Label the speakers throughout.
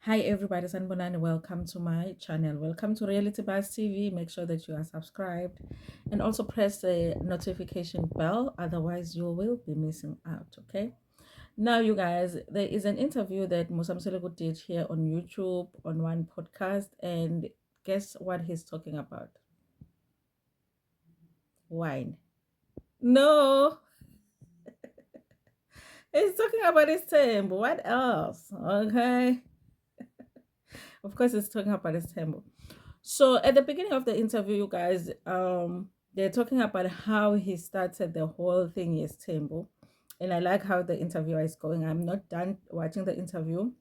Speaker 1: Hi everybody, Sanbonani. Welcome to my channel. Welcome to Reality Buzz TV. Make sure that you are subscribed and also press the notification bell. Otherwise, you will be missing out. Okay. Now, you guys, there is an interview that Musa Mseleku did here on YouTube on one podcast, and guess what he's talking about? Wine. No, he's talking about his temple. What else? Okay. Of course, he's talking about his temple. So at the beginning of the interview, you guys, they're talking about how he started the whole thing is Tembo. And I like how the interview is going. I'm not done watching the interview,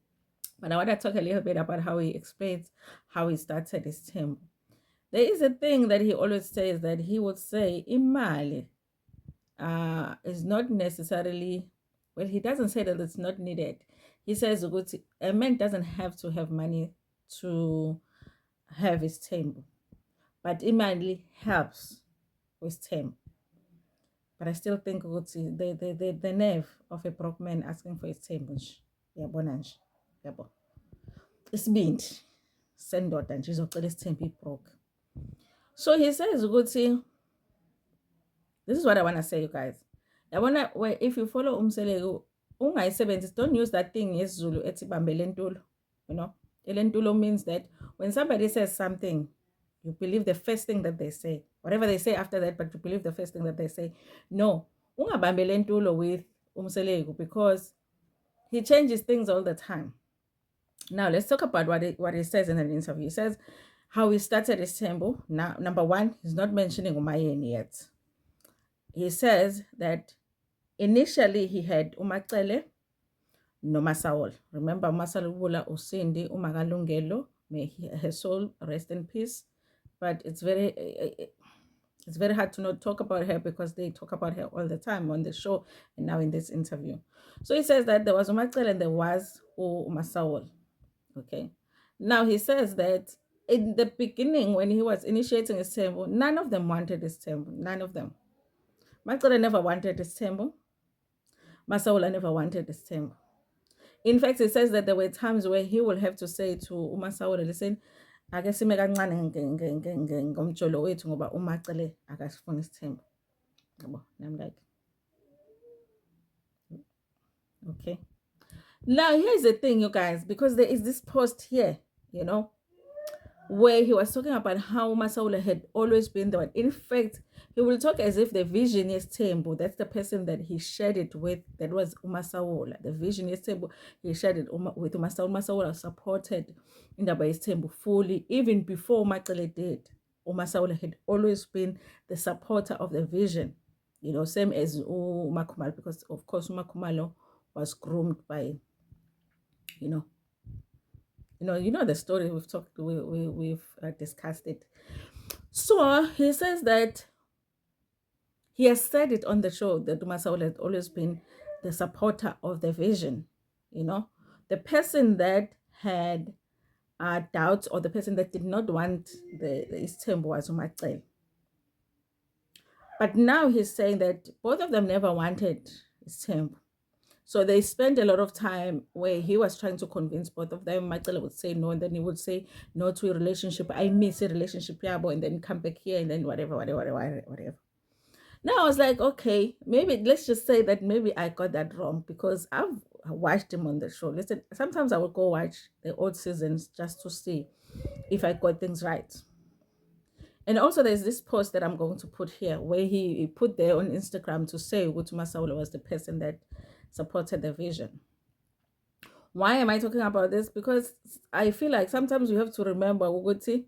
Speaker 1: but I want to talk a little bit about how he explains how he started his Tembo. There is a thing that he always says that he would say, Imali is not necessarily, well, he doesn't say that it's not needed. He says a man doesn't have to have money to have his Tembo, but imali helps with term. But I still think the nerve of a broke man asking for his term yabona nje yabo isibindi sendoda nje izocela isithembu broke. So he says ukuthi, this is what I want to say, you guys. Yabona, if you follow Mseleku, ungayisebenzisi, don't use that thing yesiZulu ethi bambele ntulo. You know, elentulo means that when somebody says something, you believe the first thing that they say, whatever they say after that, but you believe the first thing that they say. No, ungabambele ntulo with Mseleku because he changes things all the time. Now let's talk about what he says in an interview. He says how he started his temple. Now, number one, he's not mentioning Umayeni yet. He says that initially he had MaCele no MaSaula. Remember, MaSaula Usindi Umagalungelo, may her soul rest in peace. But it's very hard to not talk about her because they talk about her all the time on the show and now in this interview. So he says that there was MaCele and there was MaSaula. Okay. Now he says that in the beginning, when he was initiating his temple, none of them wanted his temple. None of them. MaCele never wanted his temple. MaSaula never wanted his temple. In fact, it says that there were times where he will have to say to MaSaula, listen, ake sime kancane ngomjolo wethu ngoba uMaCele akasifuni isithembu. And I'm like, okay. Now here's the thing, you guys, because there is this post here, you know, where he was talking about how MaSaula had always been the one. In fact, he will talk as if the vision is Tembo. That's the person that he shared it with. That was MaSaula. The vision is Tembo. He shared it with MaSaula. MaSaula supported Indaba Tembo fully, even before MaCele did. MaSaula had always been the supporter of the vision. You know, same as Makumalo, because of course Makumalo was groomed by, you know, the story we've talked, we've discussed it. So he says that he has said it on the show that MaSaula has always been the supporter of the vision. You know, the person that had doubts or the person that did not want the isithembu was MaCele. But now he's saying that both of them never wanted isithembu. So they spent a lot of time where he was trying to convince both of them. MaCele would say no, and then he would say no to a relationship. I miss a relationship, yabo, and then come back here, and then whatever. Now I was like, okay, maybe let's just say that maybe I got that wrong because I've watched him on the show. Listen, sometimes I will go watch the old seasons just to see if I got things right. And also there's this post that I'm going to put here where he put there on Instagram to say Uguti MaSaula was the person that supported the vision. Why am I talking about this? Because I feel like sometimes you have to remember Uguti.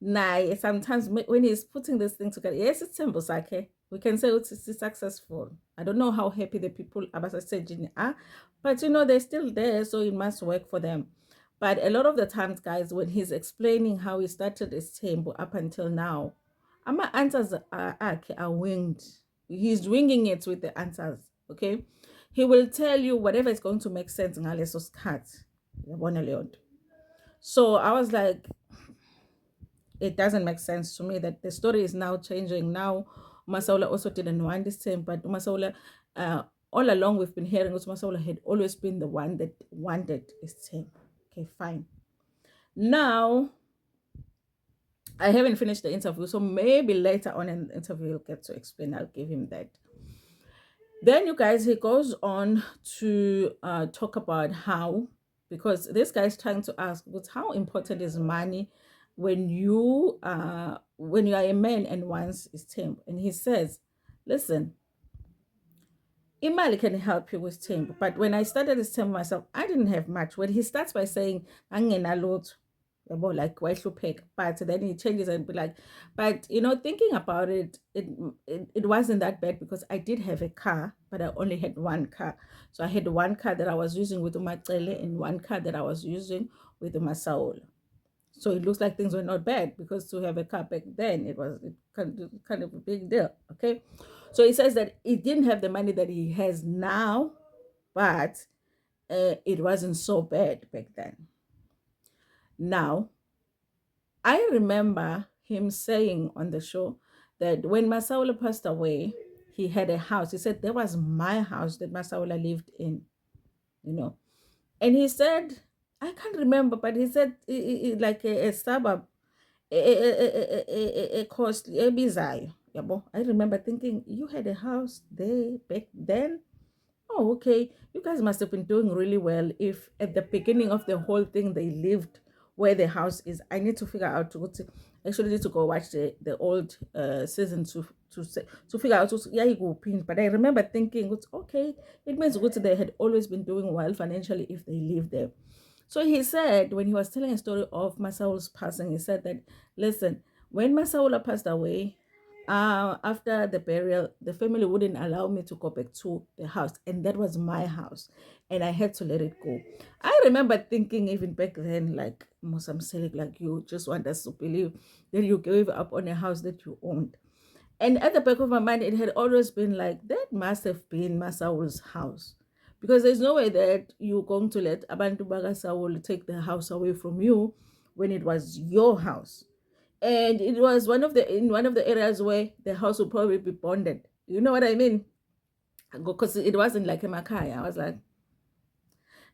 Speaker 1: Nah, sometimes when he's putting this thing together, yes, it's simple, Sake. We can say it's successful. I don't know how happy the people Abasa are, but they're still there, so it must work for them. But a lot of the times, guys, when he's explaining how he started his temple up until now, my answers are winged. He's winging it with the answers, okay? He will tell you whatever is going to make sense. So I was like, it doesn't make sense to me that the story is now changing. Now, MaSaula also didn't want this same, but MaSaula, all along we've been hearing that MaSaula had always been the one that wanted his team. Okay, fine. Now, I haven't finished the interview, so maybe later on in the interview you'll get to explain. I'll give him that. Then, you guys, he goes on to talk about how, because this guy is trying to ask, but how important is money when you are a man and once is temp? And he says, listen, imali can help you with temp, but when I started this temp myself, I didn't have much. When he starts by saying, angenalutho, like but then he changes and be like, but thinking about it wasn't that bad because I did have a car, but I only had one car. So I had one car that I was using with MaCele and one car that I was using with MaSaula. So it looks like things were not bad, because to have a car back then, it was kind of a big deal. Okay, so he says that he didn't have the money that he has now, but it wasn't so bad back then. Now, I remember him saying on the show that when MaSaula passed away, he had a house. He said that was my house that MaSaula lived in, you know. And he said, I can't remember, but he said like a suburb, a costly, a bizarre. I remember thinking, you had a house there back then? Oh, okay. You guys must have been doing really well if at the beginning of the whole thing they lived where the house is. I need to figure out to actually need to go watch the old season to figure out yeah you go pin. But I remember thinking, okay, it means they had always been doing well financially if they lived there. So he said, when he was telling a story of MaSaula's passing, he said that, listen, when MaSaula passed away, after the burial, the family wouldn't allow me to go back to the house, and that was my house, and I had to let it go. I remember thinking even back then, like, Musa Mseleku, like, you just want us to believe that you gave up on a house that you owned. And at the back of my mind, it had always been like, that must have been MaSaula's house. Because there's no way that you're going to let Abantu Bagasawul take the house away from you when it was your house. And it was in one of the areas where the house would probably be bonded. You know what I mean? Because it wasn't like a Makai. I was like,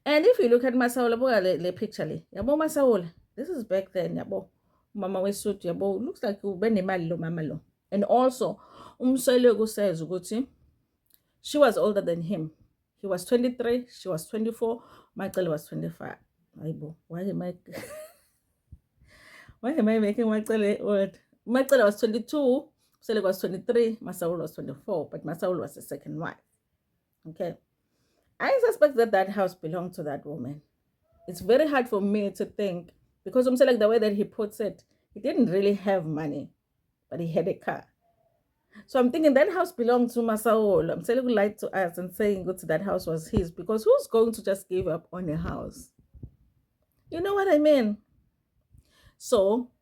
Speaker 1: and if you look at MaSaula, the picture, yabo MaSaula, this is back then, yabo. Mama Wesut, yabo, looks like you been lo mama lo. And also, Mseleku says, she was older than him. He was 23, she was 24, MaCele was 25. Aibo, why am I making MaCele old? MaCele was 22, Mseleku was 23, MaSaula was 24, but MaSaula was the second wife. Okay. I suspect that that house belonged to that woman. It's very hard for me to think, because I'm saying, like, the way that he puts it, he didn't really have money, but he had a car. So I'm thinking that house belonged to MaSaula. I'm saying, lied to us and saying go to that house was his, because who's going to just give up on a house? You know what I mean? So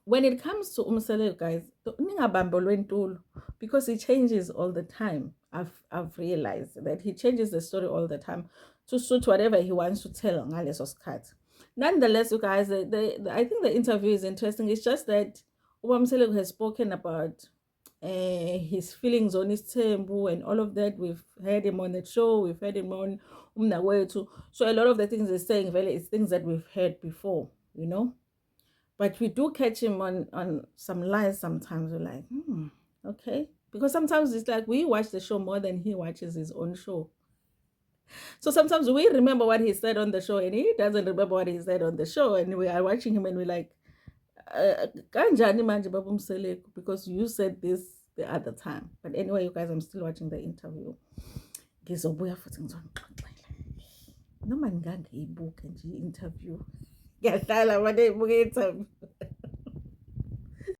Speaker 1: when it comes to Mseleku, guys, because he changes all the time. I've realized that he changes the story all the time to suit whatever he wants to tell on Ngaleso Skat. Nonetheless, you guys, I think the interview is interesting. It's just that Mseleku has spoken about his feelings on his temple and all of that. We've heard him on the show, we've heard him on Umnawetu. So a lot of the things he's saying, really, it's things that we've heard before, you know. But we do catch him on some lies sometimes. We're like, okay. Because sometimes it's like we watch the show more than he watches his own show. So sometimes we remember what he said on the show and he doesn't remember what he said on the show. And we are watching him and we're like, kanjani manje Baba Mseleku, because you said this the other time. But anyway, you guys, I'm still watching the interview. Ngizobuya futhi ngizonixoxela. Noma ngangiyibuka nje interview. Ngiyahlala manje ibuka interview.